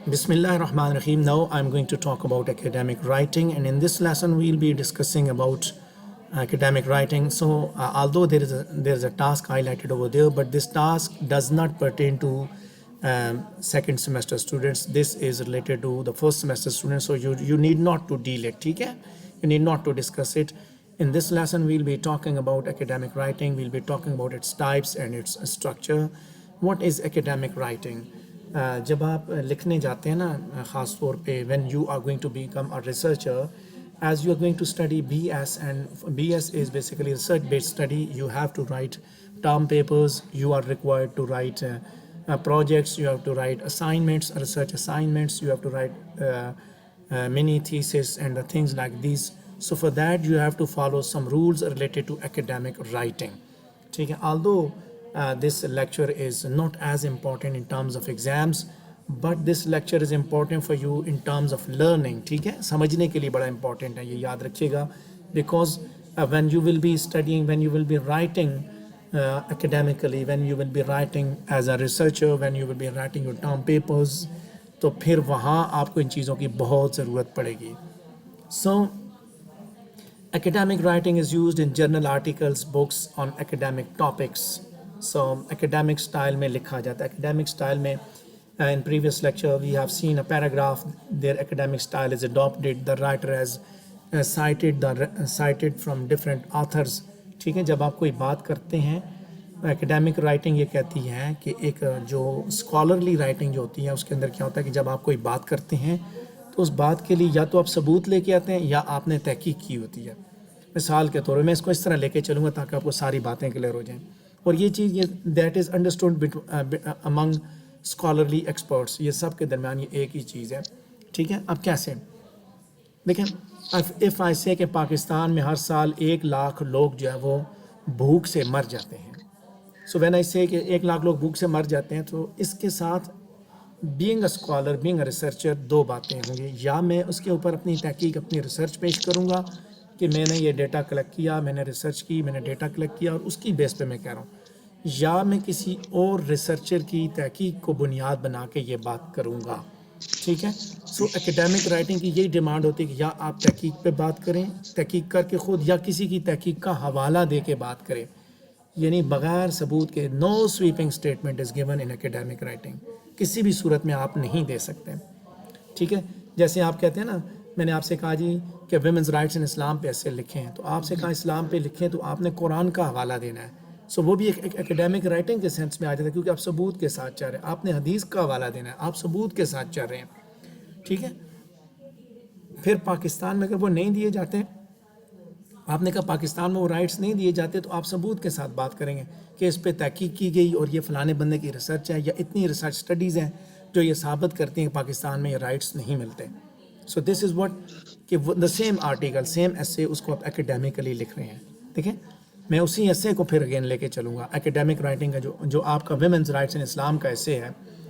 Bismillah ar-Rahman ar-Rahim. Now I'm going to talk about academic writing, and in this lesson we'll be discussing about academic writing. So although there is a task highlighted over there, but this task does not pertain to second semester students. This is related to the first semester students, so you need not to deal it. Okay, you need not to discuss it. In this lesson we'll be talking about academic writing. We'll be talking about its types and its structure. What is academic writing? جب آپ لکھنے جاتے ہیں نا خاص طور پہ when you are going to become a researcher, as you are going to study BS, and BS is basically research based study. You have to write term papers, you are required to write projects, you have to write assignments, research assignments, you have to write mini thesis and the things like these. So for that you have to follow some rules related to academic writing. ٹھیک ہے, although this lecture is not as important in terms of exams, but this lecture is important for you in terms of learning. ٹھیک ہے, سمجھنے کے لیے بڑا important ہے, یہ یاد رکھیے گا, because when you will be studying, when you will be writing academically, when you will be writing as a researcher, when you will be writing your term papers, تو پھر وہاں آپ کو ان چیزوں کی بہت ضرورت پڑے گی. So academic writing is used in journal articles, books on academic topics. So academic style میں لکھا جاتا ہے. Academic style میں in previous lecture we have seen a paragraph. Their academic style is adopted. The writer has cited from different authors. ٹھیک ہے, جب آپ کوئی بات کرتے ہیں academic writing یہ کہتی ہے کہ ایک جو scholarly writing جو ہوتی ہے اس کے اندر کیا ہوتا ہے کہ جب آپ کوئی بات کرتے ہیں تو اس بات کے لیے یا تو آپ ثبوت لے کے آتے ہیں یا آپ نے تحقیق کی ہوتی ہے. مثال کے طور پہ میں اس کو اس طرح لے کے چلوں گا تاکہ آپ کو ساری باتیں کلیئر ہو جائیں. اور یہ چیز that is understood Umang scholarly experts, یہ سب کے درمیان یہ ایک ہی چیز ہے. ٹھیک ہے, اب کیسے دیکھیں, اف آئی سے کہ پاکستان میں ہر سال 1 لاکھ لوگ جو ہے وہ بھوک سے مر جاتے ہیں. سو وین آئی سے کہ 1 لاکھ لوگ بھوک سے مر جاتے ہیں, تو اس کے ساتھ being a scholar, being a researcher, 2 باتیں ہوں گی. یا میں اس کے اوپر اپنی تحقیق, اپنی ریسرچ پیش کروں گا کہ میں نے یہ ڈیٹا کلیکٹ کیا, میں نے ریسرچ کی, میں نے ڈیٹا کلیکٹ کیا اور اس کی بیس پہ میں کہہ رہا ہوں. یا میں کسی اور ریسرچر کی تحقیق کو بنیاد بنا کے یہ بات کروں گا. ٹھیک ہے, سو ایکیڈیمک رائٹنگ کی یہی ڈیمانڈ ہوتی ہے کہ یا آپ تحقیق پہ بات کریں, تحقیق کر کے خود, یا کسی کی تحقیق کا حوالہ دے کے بات کریں. یعنی بغیر ثبوت کے no sweeping statement is given in academic writing, کسی بھی صورت میں آپ نہیں دے سکتے. ٹھیک ہے, جیسے آپ کہتے ہیں نا, میں نے آپ سے کہا جی کہ ویمنز رائٹس ان اسلام پہ ایسے لکھیں, تو آپ سے کہا اسلام پہ لکھیں تو آپ نے قرآن کا حوالہ دینا ہے. سو وہ بھی ایک ایکیڈیمک رائٹنگ کے سینس میں آ جاتا ہے, کیونکہ آپ ثبوت کے ساتھ چل رہے ہیں. آپ نے حدیث کا حوالہ دینا ہے, آپ ثبوت کے ساتھ چل رہے ہیں. ٹھیک ہے, پھر پاکستان میں اگر وہ نہیں دیے جاتے, آپ نے کہا پاکستان میں وہ رائٹس نہیں دیے جاتے, تو آپ ثبوت کے ساتھ بات کریں گے کہ اس پہ تحقیق کی گئی اور یہ فلانے بندے کی ریسرچ ہے, یا اتنی ریسرچ اسٹڈیز ہیں جو یہ ثابت کرتی ہیں کہ پاکستان میں یہ رائٹس نہیں ملتے. سو دس از واٹ کہ دا سیم آرٹیکل, سیم ایسے, اس کو آپ ایکیڈیمکلی لکھ رہے ہیں. دیکھیں, میں اسی ایسے کو پھر اگین لے کے چلوں گا. ایکیڈیمک رائٹنگ کا جو آپ کا ویمنز رائٹس ان اسلام کا ایسے ہے,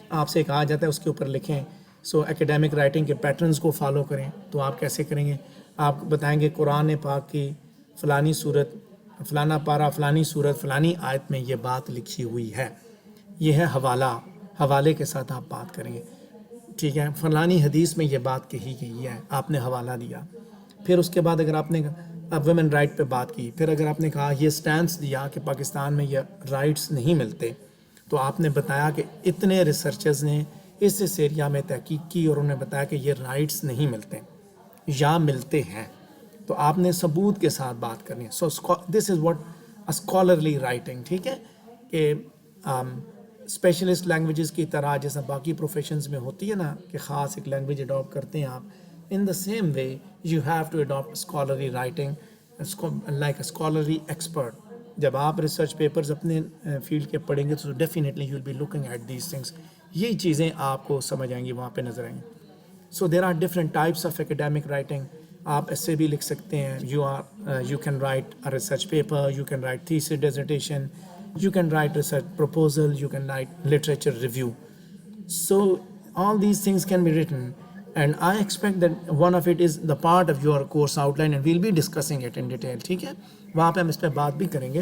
آپ سے کہا جاتا ہے اس کے اوپر لکھیں. سو ایکیڈیمک رائٹنگ کے پیٹرنز کو فالو کریں. تو آپ کیسے کریں گے؟ آپ بتائیں گے قرآن پاک کی فلانی صورت, فلانا پارا, فلانی صورت, فلانی آیت میں یہ بات لکھی ہوئی ہے, یہ ہے حوالہ, حوالے کے ساتھ آپ بات کریں گے. ٹھیک ہے, فلانی حدیث میں یہ بات کہی گئی ہے, آپ نے حوالہ دیا. پھر اس کے بعد اگر آپ نے ویمن رائٹ پہ بات کی, پھر اگر آپ نے کہا یہ سٹینس دیا کہ پاکستان میں یہ رائٹس نہیں ملتے, تو آپ نے بتایا کہ اتنے ریسرچرز نے اس ایریا میں تحقیق کی اور انہوں نے بتایا کہ یہ رائٹس نہیں ملتے یا ملتے ہیں, تو آپ نے ثبوت کے ساتھ بات کرنی ہے. So this is what scholarly writing. ٹھیک ہے, کہ اسپیشلسٹ لینگویجز کی طرح جیسا باقی پروفیشنز میں ہوتی ہے نا کہ خاص ایک لینگویج اڈاپٹ کرتے ہیں آپ, in the same way you have to adapt scholarly writing like a scholarly expert. جب آپ ریسرچ پیپرز اپنے فیلڈ کے پڑھیں گے تو definitely you will be looking at these things. یہی چیزیں آپ کو سمجھ آئیں گی, وہاں پہ نظر آئیں گی. So there are different types of academic writing. آپ ایسے بھی لکھ سکتے ہیں, you can write a research paper, you can write thesis dissertation, you can write research proposal, you can write literature review. So all these things can be written, and I expect that one of it is the part of your course outline, and we'll be discussing it in detail. ٹھیک ہے, وہاں پہ ہم اس پہ بات بھی کریں گے.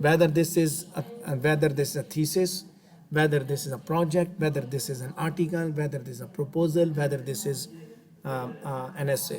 whether this is a thesis, whether this is a project, whether this is an article, whether this is a proposal, whether this is an essay,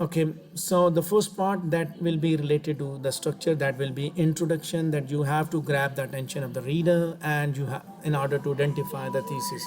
Okay, so the first part that will be related to the structure, that will be introduction, that you have to grab the attention of the reader and you have in order to identify the thesis.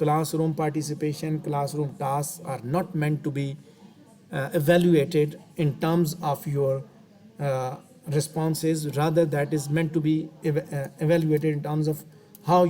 Classroom participation, classroom tasks are not meant to be evaluated in terms of your responses. Rather, that is meant to be evaluated in terms of how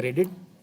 graded.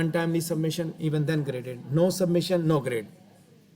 untimely submission even then graded. No submission no grade.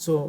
so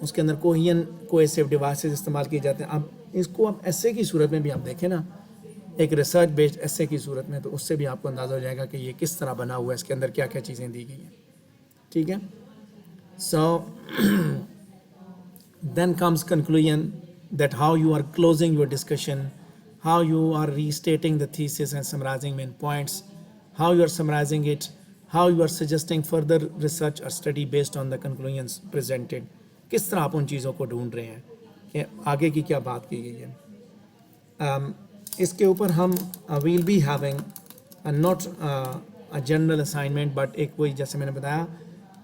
اس کے اندر کوہیسیو devices استعمال کیے جاتے ہیں. اب اس کو آپ ایسے کی صورت میں بھی آپ دیکھیں نا, ایک ریسرچ بیسڈ ایسے کی صورت میں, تو اس سے بھی آپ کو اندازہ ہو جائے گا کہ یہ کس طرح بنا ہوا ہے, اس کے اندر کیا کیا چیزیں دی گئی ہیں. ٹھیک ہے. سو then comes conclusion, that how you are closing your discussion, how you are restating the thesis and summarizing main points, how you are summarizing it, how you are suggesting further research or study based on the conclusions presented. کس طرح آپ ان چیزوں کو ڈھونڈ رہے ہیں کہ آگے کی کیا بات کی گئی ہے. اس کے اوپر ہم will be having not general assignment, but ایک وہی جیسے میں نے بتایا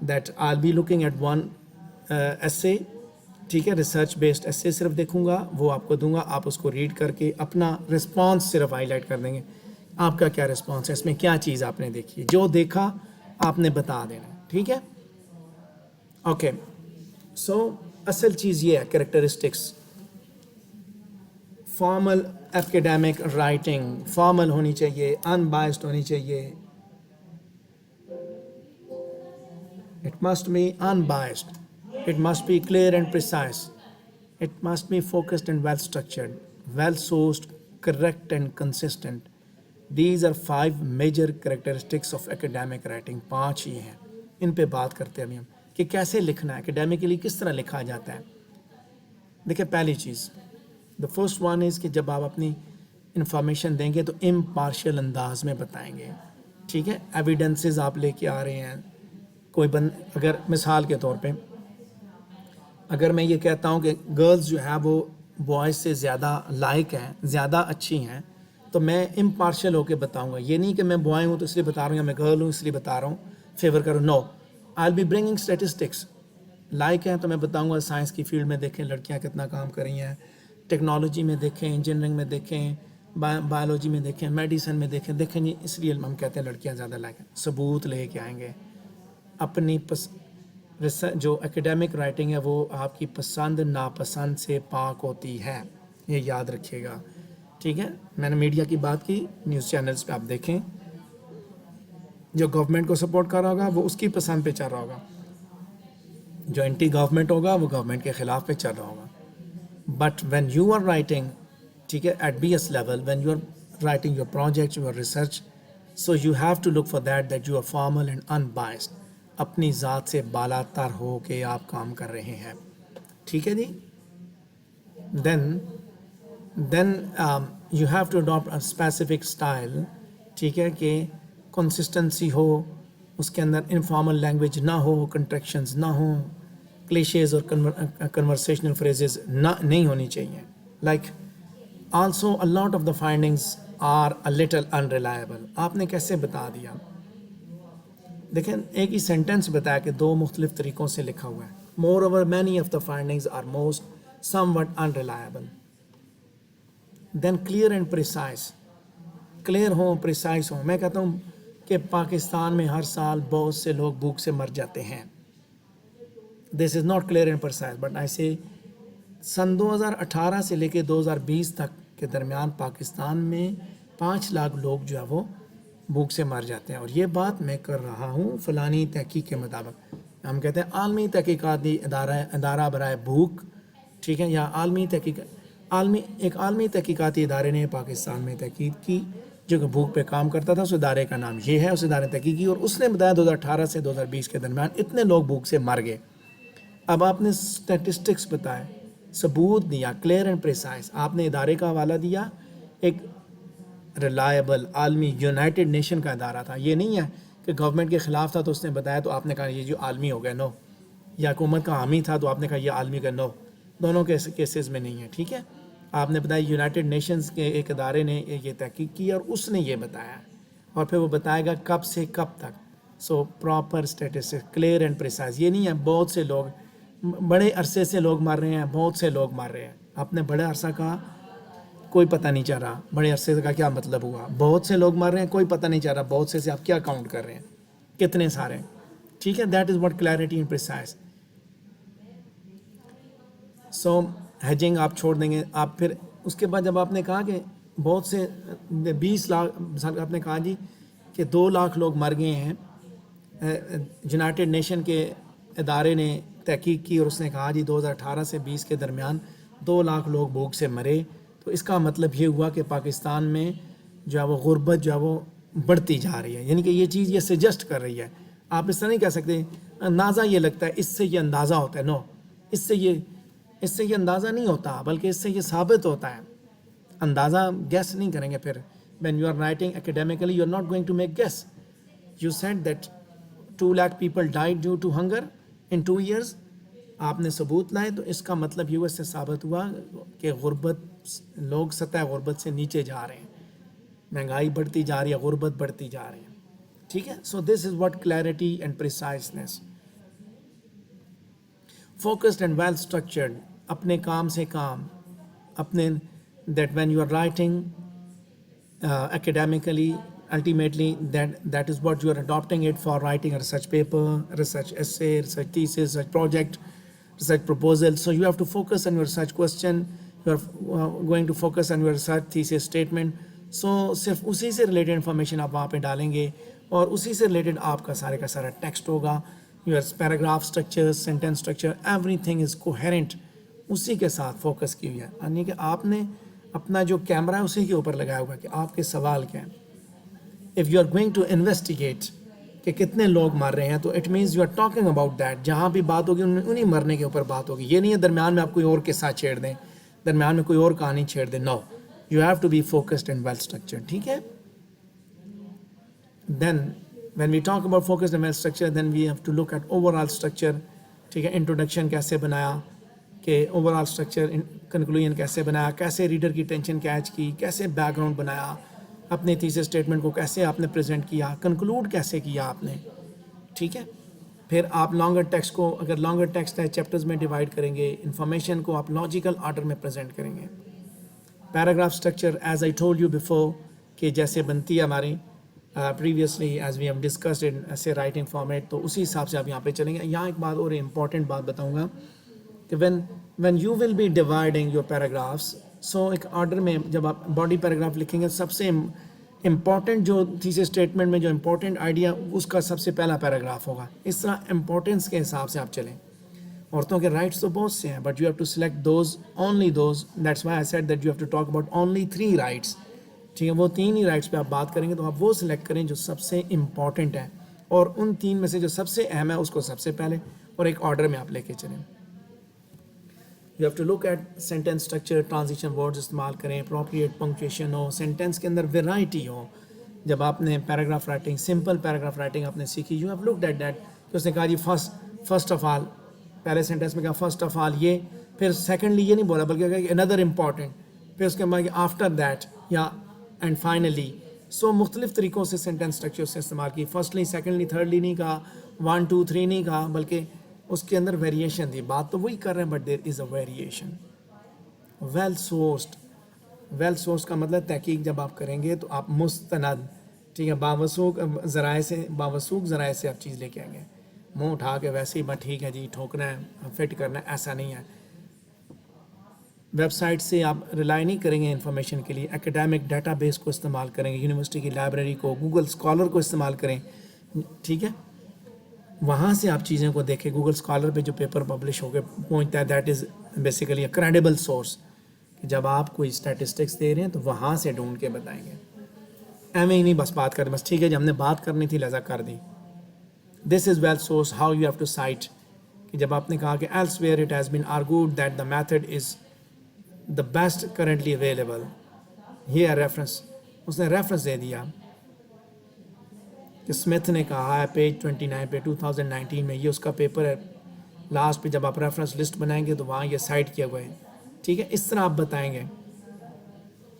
that I be looking at one essay. ٹھیک ہے, ریسرچ بیسڈ ایسے صرف دیکھوں گا, وہ آپ کو دوں گا, آپ اس کو ریڈ کر کے اپنا رسپانس صرف ہائی لائٹ کر دیں گے. آپ کا کیا رسپانس ہے, اس میں کیا چیز آپ نے دیکھی ہے, جو دیکھا آپ نے بتا دینا. ٹھیک ہے. اوکے. سو اصل چیز یہ ہے characteristics. Formal academic writing formal ہونی چاہیے, ان بائسڈ ہونی چاہیے. It must be unbiased. It must be clear and precise. It must be focused and well structured, well sourced, correct and consistent. These are 5 major characteristics of academic writing. 5 یہ ہیں, ان پہ بات کرتے ہیں ابھی ہم کہ کیسے لکھنا ہے, اکیڈیمکلی کس طرح لکھا جاتا ہے. دیکھیں پہلی چیز, the first one is کہ جب آپ اپنی انفارمیشن دیں گے تو امپارشل انداز میں بتائیں گے. ٹھیک ہے. ایویڈنسز آپ لے کے آ رہے ہیں. اگر مثال کے طور پہ اگر میں یہ کہتا ہوں کہ گرلز جو ہے وہ بوائز سے زیادہ لائق ہیں, زیادہ اچھی ہیں, تو میں امپارشل ہو کے بتاؤں گا. یہ نہیں کہ میں بوائے ہوں تو اس لیے بتا رہا ہوں, یا میں گرل ہوں اس لیے بتا رہا ہوں, فیور کروں. نو, آئی ول بی برنگنگ اسٹیٹسٹکس. لائق ہیں تو میں بتاؤں گا سائنس کی فیلڈ میں دیکھیں لڑکیاں کتنا کام کر رہی ہیں, ٹیکنالوجی میں دیکھیں, انجینئرنگ میں دیکھیں, بایولوجی میں دیکھیں, میڈیسن میں دیکھیں جی, اس لیے ہم کہتے ہیں لڑکیاں زیادہ لائق ہیں. ثبوت لے کے آئیں گے. اپنی جو ایکیڈیمک رائٹنگ ہے وہ آپ کی پسند ناپسند سے پاک ہوتی ہے, یہ یاد رکھیے گا. ٹھیک ہے. میں نے میڈیا کی بات کی, نیوز چینلز پہ آپ دیکھیں جو گورنمنٹ کو سپورٹ کر رہا ہوگا وہ اس کی پسند پہ چل رہا ہوگا, جو اینٹی گورنمنٹ ہوگا وہ گورنمنٹ کے خلاف پہ چل رہا ہوگا. But when you are writing, ٹھیک ہے, at B S level, when you are writing your project, your research, so you have to look for that you are formal and unbiased. اپنی ذات سے بالا تر ہو کے آپ کام کر رہے ہیں. ٹھیک ہے جی. Then you have to adapt a specific style. ٹھیک ہے, کہ کنسسٹنسی ہو, اس کے اندر انفارمل لینگویج نہ ہو, کنٹریکشنز نہ ہوں, کلیشیز اور کنورسیشنل فریزز نہیں ہونی چاہیے. Like also a lot of the findings are a little unreliable. آپ نے کیسے بتا دیا؟ دیکھیں ایک ہی سینٹینس بتایا کہ 2 مختلف طریقوں سے لکھا ہوا ہے. Moreover many of the findings are most somewhat unreliable. Then clear and precise. Clear ہوں, پریسائز ہوں. میں کہتا ہوں کہ پاکستان میں ہر سال بہت سے لوگ بھوک سے مر جاتے ہیں. This is not clear and precise, but I say since 2018 سے لے کے 2020 تک کے درمیان پاکستان میں 5 لاکھ لوگ جو ہے وہ بھوک سے مر جاتے ہیں. اور یہ بات میں کر رہا ہوں فلانی تحقیق کے مطابق. ہم کہتے ہیں عالمی تحقیقاتی ادارہ برائے بھوک. ٹھیک ہے, یا ایک عالمی تحقیقاتی ادارے نے پاکستان میں تحقیق کی جو کہ بھوک پہ کام کرتا تھا. اس ادارے کا نام یہ ہے, اس ادارے نے تحقیق کی اور اس نے بتایا 2018 سے 2020 کے درمیان اتنے لوگ بھوک سے مر گئے. اب آپ نے اسٹیٹسٹکس بتائے, ثبوت دیا, کلیئر اینڈ پریسائز. آپ نے ادارے کا حوالہ دیا, ایک ریلائبل عالمی یونائٹڈ نیشن کا ادارہ تھا. یہ نہیں ہے کہ گورنمنٹ کے خلاف تھا تو اس نے بتایا تو آپ نے کہا یہ جو عالمی ہو گیا. نو. یا حکومت کا حامی تھا تو آپ نے کہا یہ عالمی کا. نو, دونوں کیسز میں نہیں ہے. ٹھیک ہے. آپ نے بتایا یونائٹڈ نیشنز کے ایک ادارے نے یہ تحقیق کی اور اس نے یہ بتایا, اور پھر وہ بتائے گا کب سے کب تک. So proper statistics, clear and precise. یہ نہیں ہے بہت سے لوگ, بڑے عرصے سے لوگ مر رہے ہیں, بہت سے لوگ مر رہے ہیں. آپ نے بڑے عرصہ کہا, کوئی پتہ نہیں چل رہا. بڑے عرصے کا کیا مطلب ہوا؟ بہت سے لوگ مر رہے ہیں, کوئی پتہ نہیں چل رہا. بہت سے آپ کیا کاؤنٹ کر رہے ہیں, کتنے سارے. ٹھیک ہے. That is what clarity and precise. So hedging آپ چھوڑ دیں گے. آپ پھر اس کے بعد جب آپ نے کہا کہ بہت سے 20 لاکھ, آپ نے کہا جی کہ 2 لاکھ لوگ مر گئے ہیں, یونائٹڈ نیشن کے ادارے نے تحقیق کی اور اس نے کہا جی 2018 سے 20 کے درمیان 2 لاکھ لوگ بھوک سے مرے، تو اس کا مطلب یہ ہوا کہ پاکستان میں جو ہے وہ غربت جو ہے وہ بڑھتی جا رہی ہے. یعنی کہ یہ چیز یہ سجیسٹ کر رہی ہے. آپ اس طرح نہیں کہہ سکتے اندازہ یہ لگتا ہے، اس سے یہ اندازہ ہوتا ہے. نو، اس سے یہ اندازہ نہیں ہوتا، بلکہ اس سے یہ ثابت ہوتا ہے. اندازہ گیس نہیں کریں گے. پھر when you are writing academically you are not going to make guess. You said that 2 lakh people died due to hunger in 2 years. آپ نے ثبوت لائے تو اس کا مطلب یہ اس سے ثابت ہوا کہ غربت، لوگ سطح غربت سے نیچے جا رہے ہیں، مہنگائی بڑھتی جا رہی ہے، غربت بڑھتی جا رہی ہے. ٹھیک ہے. So this is what clarity and preciseness. Focused and well structured, اپنے کام سے کام، اپنے that when you are writing academically, ultimately that is what you are adopting it for writing a research paper, research essay, research thesis, research project, research proposal. So you have to focus on your research question, you are going to focus on your research thesis statement. So صرف اسی سے related information آپ وہاں پہ ڈالیں گے اور اسی سے ریلیٹڈ آپ کا سارے کا سارا ٹیکسٹ ہوگا. Your paragraph structure, sentence structure, every thing is coherent, اسی کے ساتھ فوکس کی ہوئی ہے. یعنی کہ آپ نے اپنا جو کیمرہ ہے اسی کے اوپر لگایا ہوا ہے کہ آپ کے سوال کیا ہیں. If you are going to investigate کہ کتنے لوگ مر رہے ہیں تو it means you are talking about that. جہاں بھی بات ہوگی انہیں مرنے کے اوپر بات ہوگی. یہ نہیں ہے درمیان میں آپ کوئی اور قصہ چھیڑ دیں، درمیان میں کوئی اور کہانی چھیڑ دیں. No, you have to be focused and well structured. ٹھیک ہے. Then when we talk about focused and well structure then we have to look at overall structure. ٹھیک ہے. انٹروڈکشن کیسے بنایا، کہ اوور آل اسٹرکچر، کنکلوژن کیسے بنایا، کیسے ریڈر کی ٹینشن کیچ کی، کیسے بیک گراؤنڈ بنایا، اپنے تھیسس اسٹیٹمنٹ کو کیسے آپ نے پریزنٹ کیا، کنکلوڈ کیسے کیا آپ نے. ٹھیک ہے. پھر آپ لانگر ٹیکسٹ کو، اگر لانگر ٹیکسٹ ہے، چیپٹرز میں ڈیوائڈ کریں گے. انفارمیشن کو آپ لاجیکل آرڈر میں پریزنٹ کریں گے. Paragraph structure as I told you before کہ جیسے بنتی ہے ہماری previously as we have discussed in essay writing format, تو اسی حساب سے آپ یہاں پہ چلیں گے. یہاں ایک بات اور امپورٹنٹ بات بتاؤں گا کہ when you will be dividing your paragraphs, so ایک آرڈر میں جب آپ باڈی پیراگراف لکھیں گے، سب سے امپورٹنٹ جو تھیسس اسٹیٹمنٹ میں جو امپورٹنٹ آئیڈیا اس کا سب سے پہلا پیراگراف ہوگا. اس طرح امپورٹنس کے حساب سے آپ چلیں. عورتوں کے رائٹس تو بہت سے ہیں but you have to select those, only those. That's why I said that you have to talk about only 3 rights. ٹھیک ہے. وہ 3 ہی رائٹس پہ آپ بات کریں گے تو آپ وہ سلیکٹ کریں جو سب سے امپورٹنٹ ہے، اور ان 3 میں سے جو سب سے اہم ہے اس کو سب سے پہلے، اور ایک آرڈر میں آپ لے کے چلیں. You have to look at sentence structure, transition words استعمال کریں، اپروپریٹ پنکچویشن ہو، سینٹینس کے اندر ویرائٹی ہو. جب آپ نے paragraph writing, simple paragraph writing آپ نے سیکھی، you have looked at that کہ اس نے کہا جی فرسٹ آف آل، پہلے سینٹینس میں کہا فرسٹ آف آل یہ، پھر سیکنڈلی یہ نہیں بولا بلکہ کہا اندر امپورٹنٹ، پھر اس کے بعد آفٹر دیٹ یا اینڈ فائنلی. سو مختلف طریقوں سے سینٹینس اسٹرکچر اس سے استعمال کی. فرسٹلی، سیکنڈلی، تھرڈلی نہیں کہا، 1 2 3 نہیں کہا، بلکہ اس کے اندر ویریشن تھی. بات تو وہی کر رہے ہیں but there is a variation. Well sourced, well source کا مطلب تحقیق جب آپ کریں گے تو آپ مستند، ٹھیک ہے، باوثوق ذرائع سے آپ چیز لے کے آئیں گے. منہ اٹھا کے ویسے ہی بس ٹھیک ہے جی ٹھوکنا ہے، فٹ کرنا ہے، ایسا نہیں ہے. ویب سائٹ سے آپ ریلائی نہیں کریں گے انفارمیشن کے لیے. ایکڈیمک ڈیٹا بیس کو استعمال کریں گے، یونیورسٹی کی لائبریری کو، گوگل اسکالر کو استعمال کریں. ٹھیک ہے. وہاں سے آپ چیزوں کو دیکھیں. گوگل اسکالر پہ جو پیپر پبلش ہو کے پہنچتا ہے that is basically a credible source. جب آپ کوئی اسٹیٹسٹکس دے رہے ہیں تو وہاں سے ڈھونڈ کے بتائیں گے. ایویں ہی نہیں بس بات کریں، بس ٹھیک ہے جی ہم نے بات کرنی تھی لہذا کر دی. This is well source how you have to cite. کہ جب آپ نے کہا کہ elsewhere it has been argued that the method is the best currently available, یہ ہے ریفرنس. اس نے ریفرنس دے دیا کہ اسمتھ نے کہا ہے پیج 29 پہ 2019 میں، یہ اس کا پیپر ہے. لاسٹ پہ جب آپ ریفرنس لسٹ بنائیں گے تو وہاں یہ سائٹ کیا ہوا ہے. ٹھیک ہے. اس طرح آپ بتائیں گے.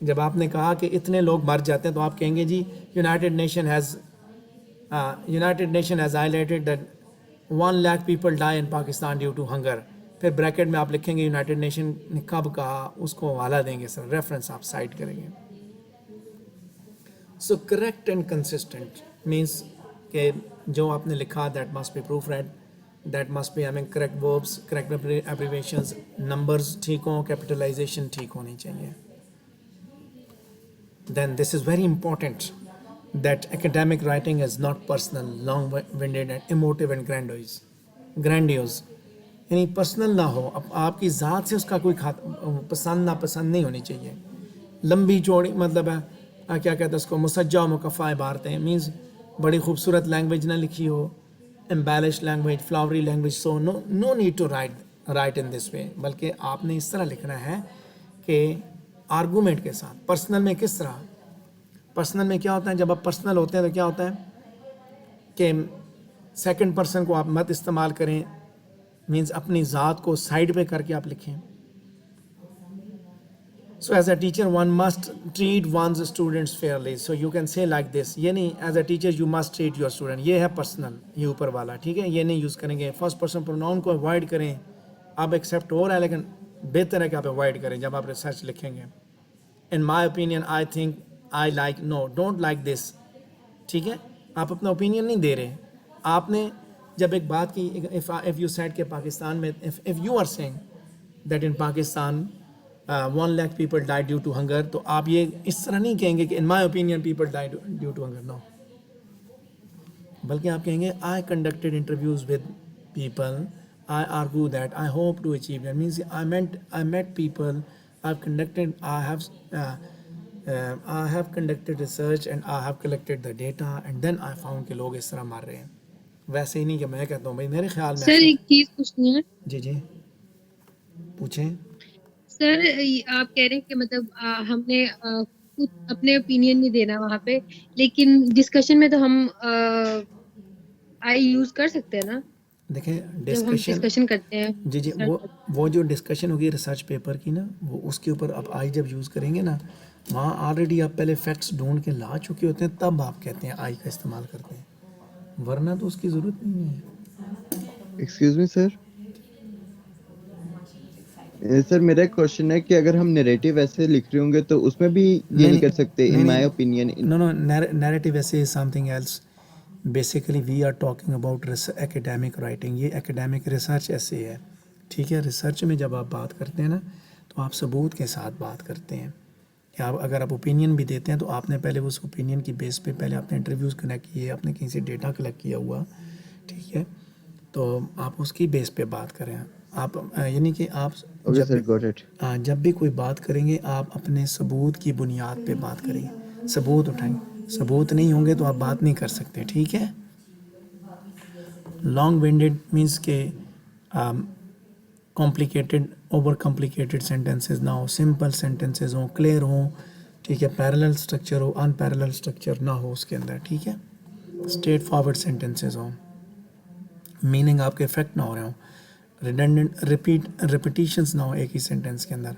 جب آپ نے کہا کہ اتنے لوگ مر جاتے ہیں تو آپ کہیں گے جی United Nation has highlighted that 1 lakh people die in Pakistan due to hunger. پھر بریکٹ میں آپ لکھیں گے یونائٹڈ نیشن نے کب کہا، اس کو حوالہ دیں گے. سر ریفرنس آپ سائٹ کریں گے. So correct and consistent means کہ جو آپ نے لکھا that must be proof read, that must be having correct verbs, correct abbreviations, numbers ٹھیک ہوں، کیپٹلائزیشن ٹھیک ہونی چاہیے. Then this is very important that academic writing is not personal, long-winded and emotive and grandiose. یعنی personal نہ ہو، آپ کی ذات سے اس کا کوئی پسند ناپسند نہیں ہونی چاہیے. لمبی چوڑی مطلب ہے کیا کہتے ہیں اس کو، مسجع و مکفہ عبارتیں، مینز بڑی خوبصورت لینگویج نہ لکھی ہو، embellish language, flowery language. So no need to write in this way, بلکہ آپ نے اس طرح لکھنا ہے کہ آرگومنٹ کے ساتھ. پرسنل میں کس طرح؟ پرسنل میں کیا ہوتا ہے، جب آپ پرسنل ہوتے ہیں تو کیا ہوتا ہے کہ سیکنڈ پرسن کو آپ مت استعمال کریں، مینز اپنی ذات کو سائڈ پہ کر کے آپ لکھیں. So as a teacher one must treat one's students fairly. So you can say like this، یہ نہیں as a teacher you must treat your student، یہ ہے پرسنل، یہ اوپر والا، ٹھیک ہے، یہ نہیں یوز کریں گے. فرسٹ پرسن پروناؤن کو اوائڈ کریں. آپ ایکسیپٹ ہو رہا ہے لیکن بہتر ہے کہ آپ اوائڈ کریں جب آپ ریسرچ لکھیں گے. In my opinion, I think, I like, no don't like this. ٹھیک ہے، آپ اپنا اوپینین نہیں دے رہے. آپ نے جب ایک بات کی، if you said کہ پاکستان میں if you are saying that in Pakistan 1 lakh people died due to hunger، تو آپ یہ اس طرح نہیں کہیں گے کہ in my opinion people died due to hunger، no، بلکہ آپ کہیں گے I conducted interviews with people, I argue that I hope to achieve that. Means I met people, I have conducted research and I have collected the data and then I found کہ لوگ اس طرح مار رہے ہیں. ویسے ہی نہیں کہ میں کہتا ہوں بھائی میرے خیال میں سر ایک چیز پوچھنی ہے. جی جی پوچھیں. سر آپ کہہ رہے ہیں کہ مطلب ہم نے خود اپنے اوپینین نہیں دینا وہاں پہ، لیکن ڈسکشن میں تو ہم آئی یوز کر سکتے ہیں نا دیکھیں جب ہم ڈسکشن کرتے ہیں. جی وہ جو ڈسکشن ہوگی ریسرچ پیپر کی نا، وہ اس کے اوپر آپ آئی جب یوز کریں گے نا، وہاں آلریڈی آپ پہلے فیکٹس ڈھونڈ کے لا چکے ہوتے ہیں، تب آپ کہتے ہیں آئی کا استعمال کرتے ہیں، ورنہ تو اس کی ضرورت نہیں ہے. ایکسکیوز می سر، سر میرا ایک کوشچن ہے کہ اگر ہم نیریٹو ایسے لکھ رہے ہوں گے تو اس میں بھی یہ نہیں کر سکتے ان my opinion? No narrative essay is something else. Basically we are talking about academic writing. یہ ایکیڈیمک ریسرچ ایسے ہے، ٹھیک ہے. ریسرچ میں جب آپ بات کرتے ہیں نا تو آپ ثبوت کے ساتھ بات کرتے ہیں. کہ آپ اگر آپ اوپینین بھی دیتے ہیں تو آپ نے پہلے اس اوپینین کی بیس پہ پہلے آپ نے انٹرویوز کنیکٹ کیے، آپ نے کہیں سے ڈیٹا کلیکٹ کیا ہوا، ٹھیک ہے، تو آپ اس کی بیس پہ بات کریں. آپ یعنی کہ آپ جب بھی کوئی بات کریں گے آپ اپنے ثبوت کی بنیاد پہ بات کریں گے. ثبوت اٹھائیں گے، ثبوت نہیں ہوں گے تو آپ بات نہیں کر سکتے، ٹھیک ہے. لانگ وینڈیڈ مینس کہ کمپلیکیٹڈ، اوور کمپلیکیٹڈ سینٹینسز نہ ہو، سمپل سینٹینسز ہوں، کلیئر ہوں، ٹھیک ہے. پیرلل اسٹرکچر ہو، ان پیرلل اسٹرکچر نہ ہو اس کے اندر، ٹھیک ہے. اسٹریٹ فارورڈ سینٹینسز ہوں، میننگ آپ کے افیکٹ نہ ہو رہے ہوں، ریڈنڈنٹ ریپیٹیشنز نہ ہو ایک ہی سینٹینس کے اندر،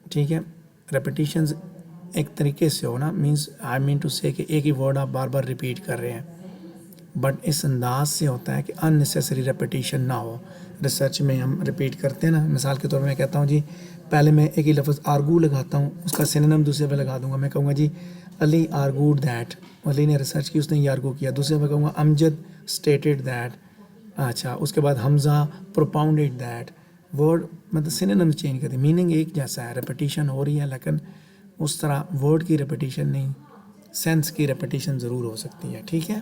ٹھیک ہے. ریپیٹیشنز ایک طریقے سے ہو نا، مینس آئی مین ٹو سے کہ ایک ہی ورڈ آپ بار بار ریپیٹ کر رہے ہیں، بٹ اس انداز سے ہوتا ہے کہ ان نیسیسری ریپیٹیشن نہ ہو. ریسرچ میں ہم ریپیٹ کرتے ہیں نا، مثال کے طور پہ میں کہتا ہوں جی پہلے میں ایک ہی لفظ آرگو لگاتا ہوں، اس کا سینونیم دوسرے پہ لگا دوں گا. میں کہوں گا جی علی آرگوڈ دیٹ، علی نے ریسرچ کی، اس نے یہ آرگو کیا. دوسرے پہ کہوں گا امجد اسٹیٹڈ دیٹ، اچھا اس کے بعد حمزہ پروپاؤنڈیڈ دیٹ. ورڈ مطلب سینونیم چینج کرتے، میننگ ایک جیسا ہے، ریپیٹیشن ہو رہی ہے لیکن اس طرح ورڈ کی ریپیٹیشن نہیں، سینس کی ریپیٹیشن ضرور ہو سکتی ہے، ٹھیک ہے.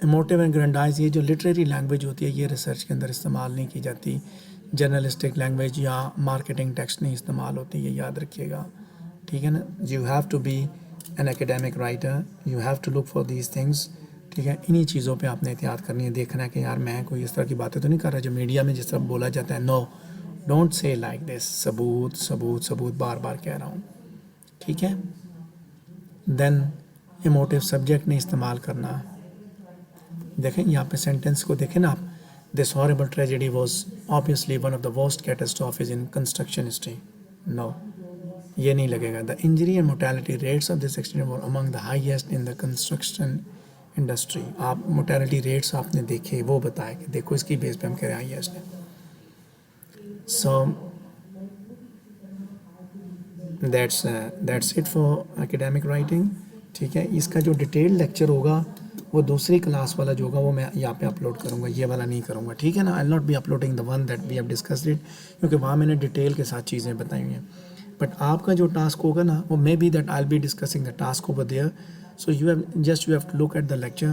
ایموٹیو اینڈ گرینڈائز، یہ جو لٹریری لینگویج ہوتی ہے یہ ریسرچ کے اندر استعمال نہیں کی جاتی. جرنلسٹک لینگویج یا مارکیٹنگ ٹیکسٹ نہیں استعمال ہوتی، یہ یاد رکھیے گا، ٹھیک ہے نا. You have to be an academic writer, you have to look for these things, ٹھیک ہے. انہی چیزوں پہ آپ نے احتیاط کرنی ہے. دیکھنا ہے کہ یار میں کوئی اس طرح کی باتیں تو نہیں کر رہا جو میڈیا میں جس طرح بولا جاتا ہے. نو ڈونٹ سے لائک دس، ثبوت ثبوت ثبوت بار بار کہہ رہا ہوں، ٹھیک ہے. دین ایموٹیو سبجیکٹ نہیں استعمال کرنا. دیکھیں یہاں پہ سینٹینس کو دیکھیں نا آپ، this horrible tragedy was obviously one of the worst catastrophes in construction history. No یہ نہیں لگے گا. The injury and mortality rates of this accident were among the highest in the construction industry. آپ mortality rates آپ نے دیکھے، وہ بتائے کہ دیکھو اس کی بیس پہ ہم کہہ رہے ہیں ہائیسٹ ہے. So that's it for academic writing، ٹھیک ہے. اس کا جو ڈیٹیل لیکچر ہوگا وہ دوسری کلاس والا جو ہوگا وہ میں یہاں پہ اپلوڈ کروں گا، یہ والا نہیں کروں گا، ٹھیک ہے نا. I not be uploading the one that we have discussed it, کیونکہ وہاں میں نے ڈیٹیل کے ساتھ چیزیں بتائی ہوئی ہیں. بٹ آپ کا جو ٹاسک ہوگا نا وہ may be that I will be discussing the task over there. So you have to look at the lecture,